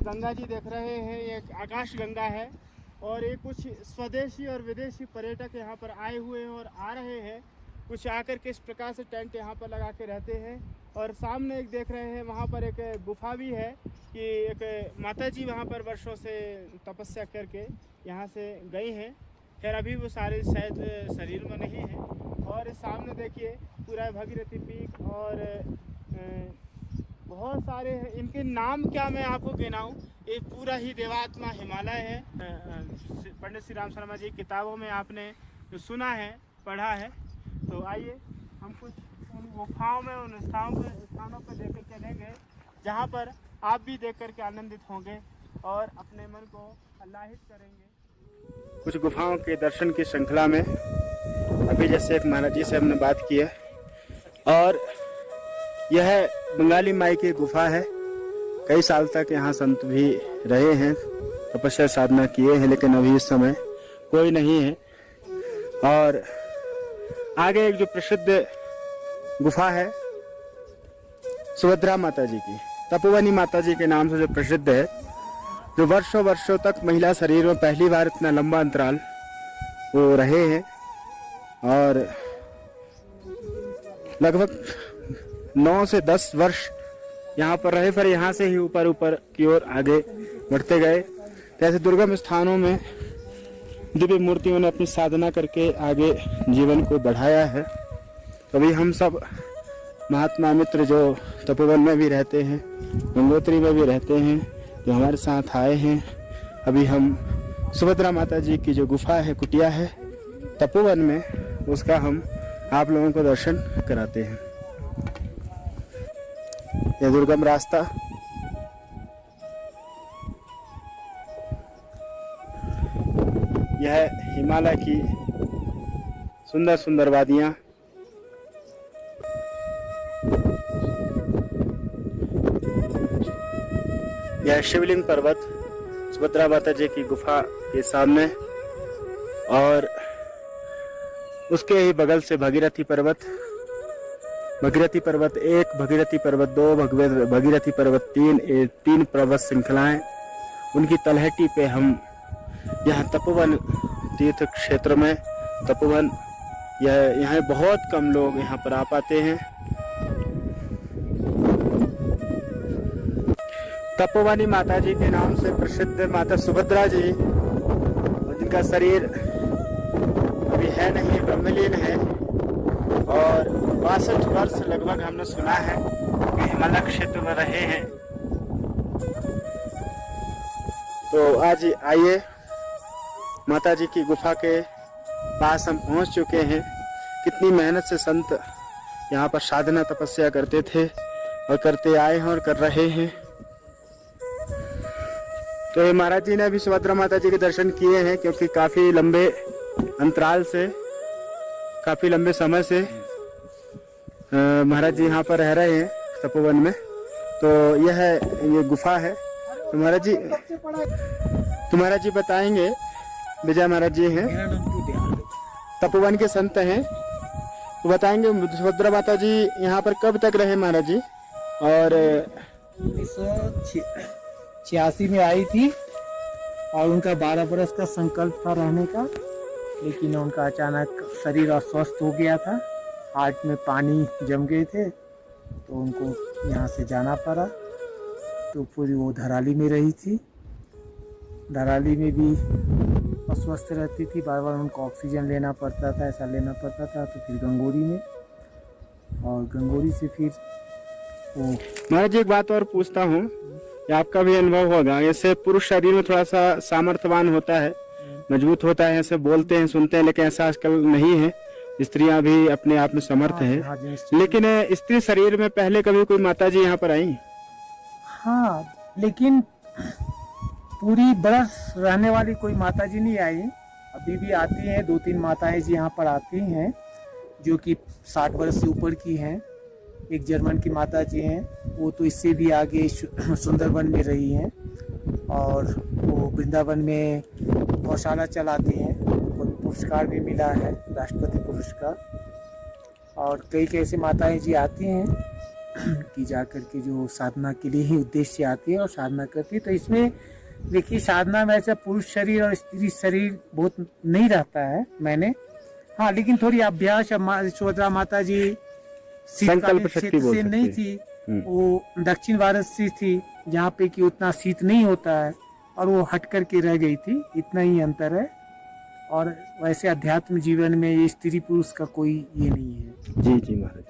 गंगा जी देख रहे हैं ये आकाश गंगा है और ये कुछ स्वदेशी और विदेशी पर्यटक यहाँ पर आए हुए हैं और आ रहे हैं। कुछ आकर के इस प्रकार से टेंट यहाँ पर लगा के रहते हैं। और सामने एक देख रहे हैं वहाँ पर एक गुफा भी है कि एक माता जी वहाँ पर वर्षों से तपस्या करके यहाँ से गई हैं। खैर अभी वो सारे शायद शरीर में नहीं है। और इस सामने देखिए पूरा भगीरथी पीक और बहुत सारे हैं। इनके नाम क्या मैं आपको गिनाऊं, ये पूरा ही देवात्मा हिमालय है। पंडित श्री राम शर्मा जी किताबों में आपने जो सुना है पढ़ा है। तो आइए हम कुछ उन गुफाओं में उन स्थानों पर लेकर चलेंगे जहाँ पर आप भी देख करके आनंदित होंगे और अपने मन को आह्लादित करेंगे। कुछ गुफाओं के दर्शन की श्रृंखला में अभी जैसे एक महाराज जी से हमने बात की है और यह बंगाली माई की गुफा है। कई साल तक यहाँ संत भी रहे हैं, तपस्या साधना किए हैं, लेकिन अभी इस समय कोई नहीं है। और आगे एक जो प्रसिद्ध गुफा है सुभद्रा माता जी की, तपोवनी माता जी के नाम से जो प्रसिद्ध है, जो वर्षों वर्षों तक महिला शरीर में पहली बार इतना लंबा अंतराल वो रहे हैं और लगभग 9 से 10 वर्ष यहाँ पर रहे। फिर यहाँ से ही ऊपर ऊपर की ओर आगे बढ़ते गए। तो ऐसे दुर्गम स्थानों में दिव्य मूर्तियों ने अपनी साधना करके आगे जीवन को बढ़ाया है। तो अभी हम सब महात्मा मित्र जो तपोवन में भी रहते हैं, गंगोत्री में भी रहते हैं, जो हमारे साथ आए हैं, अभी हम सुभद्रा माता जी की जो गुफा है, कुटिया है तपोवन में, उसका हम आप लोगों को दर्शन कराते हैं। यह दुर्गम रास्ता यह हिमालय की सुंदर सुंदर वादियां, यह शिवलिंग पर्वत सुभद्रा माता जी की गुफा के सामने और उसके ही बगल से भगीरथी पर्वत, भगीरथी पर्वत 1, भगीरथी पर्वत 2, भगीरथी पर्वत 3, ये 3 पर्वत श्रृंखलाएं। उनकी तलहटी पे हम यहाँ तपोवन तीर्थ क्षेत्र में, तपोवन यहाँ बहुत कम लोग यहाँ पर आ पाते हैं। तपोवनी माता जी के नाम से प्रसिद्ध माता सुभद्रा जी, जिनका शरीर अभी है नहीं, ब्रह्मलीन है और 62 वर्ष लगभग हमने सुना है कि हिमालय क्षेत्र में रहे हैं। तो आज आइए माता जी की गुफा के पास हम पहुंच चुके हैं। कितनी मेहनत से संत यहाँ पर साधना तपस्या करते थे और करते आए हैं और कर रहे हैं। तो ये महाराज जी ने अभी सुभद्रा माता जी के दर्शन किए हैं, क्योंकि काफी लंबे अंतराल से, काफी लंबे समय से महाराज जी यहाँ पर रह रहे हैं तपोवन में। तो ये गुफा है। तो महाराज जी बताएंगे, विजय महाराज जी हैं, तपोवन के संत हैं, तो बताएंगे सुभद्रा माता जी यहाँ पर कब तक रहे महाराज जी। और 1986 में आई थी और उनका 12 बरस का संकल्प था रहने का, लेकिन उनका अचानक शरीर अस्वस्थ हो गया था, हार्ट में पानी जम गए थे, तो उनको यहाँ से जाना पड़ा। तो पूरी वो धराली में रही थी, धराली में भी अस्वस्थ रहती थी, बार बार उनको ऑक्सीजन लेना पड़ता था, ऐसा लेना पड़ता था। तो फिर गंगोरी में, और गंगोरी से फिर वो। महाराज जी एक बात और पूछता हूँ, आपका भी अनुभव होगा, ऐसे पुरुष शरीर में थोड़ा सा सामर्थ्यवान होता है, मजबूत होता है, ऐसे बोलते हैं सुनते हैं, लेकिन ऐसा आजकल नहीं है। स्त्रियां भी अपने आप में समर्थ है, लेकिन स्त्री शरीर में पहले कभी कोई माता जी यहाँ पर आई? हाँ, लेकिन पूरी बरस रहने वाली कोई माता जी नहीं आई। अभी भी आती हैं, 2-3 माताएं जी यहाँ पर आती हैं जो कि 60 बरस से ऊपर की हैं। एक जर्मन की माता जी हैं, वो तो इससे भी आगे सुंदरबन में रही हैं, और वो वृंदावन में गौशाला चलाती हैं, उनको पुरस्कार भी मिला है, राष्ट्रपति पुरस्कार। और कई कैसे माताएं जी आती हैं कि जा करके जो साधना के लिए ही उद्देश्य आती है और साधना करती है। तो इसमें देखिए साधना में ऐसा पुरुष शरीर और स्त्री शरीर बहुत नहीं रहता है मैंने, हाँ लेकिन थोड़ी अभ्यास। सुभद्रा माता जी शीतकालीन क्षेत्र से नहीं थी, वो दक्षिण भारत से थी जहाँ पे कि उतना शीत नहीं होता है और वो हट करके रह गई थी, इतना ही अंतर है। और वैसे अध्यात्म जीवन में ये स्त्री पुरुष का कोई ये नहीं है। जी जी महाराज।